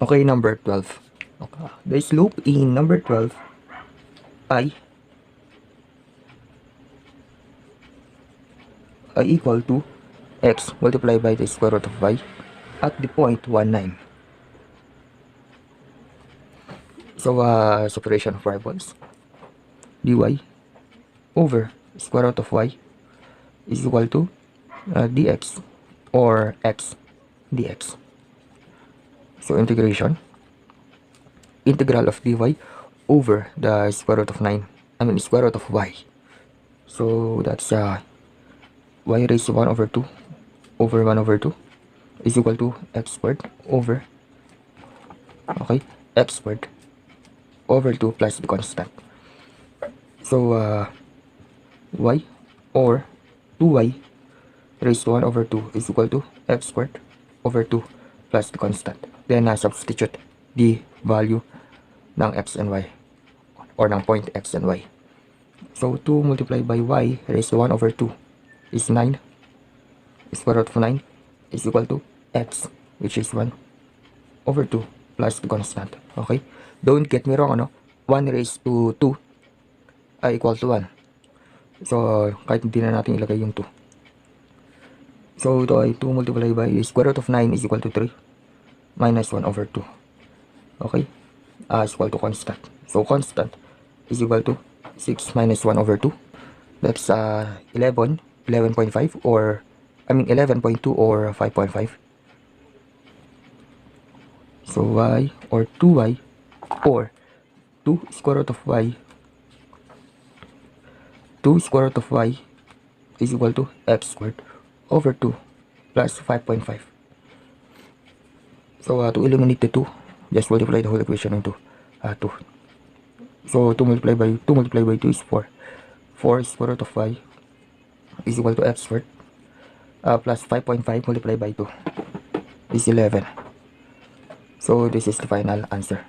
Okay, number 12. Okay. The slope in number 12 ay equal to x multiplied by the square root of y at the point 19. So, separation of variables, dy over square root of y is equal to dx or x dx. So, integral of dy over the square root of 9, square root of y. So, that's y raised to 1 over 2 over 1 over 2 is equal to x squared over, okay, x squared over 2 plus the constant. So, y or 2y raised to 1 over 2 is equal to x squared over 2 plus the constant. Then, substitute the value ng x and y or ng point x and y. So, 2 multiplied by y raised to 1 over 2 is 9. Square root of 9 is equal to x, which is 1 over 2 plus the constant. Okay? Don't get me wrong, 1 raised to 2 ay equal to 1. So, kahit hindi na natin ilagay yung 2. So, ito ay 2 multiplied by square root of 9 is equal to 3 minus 1 over 2. Okay? Is equal to constant. So, constant is equal to 6 minus 1 over 2. That's 11.5 or 11.2 or 5.5. So, y or 2y or 2 square root of y 2 square root of y is equal to x squared over 2 plus 5.5. So, to eliminate the 2, just multiply the whole equation into 2. So, 2 multiplied by 2 is 4. 4 square root of y is equal to x squared plus 5.5 multiplied by 2 is 11. So, this is the final answer.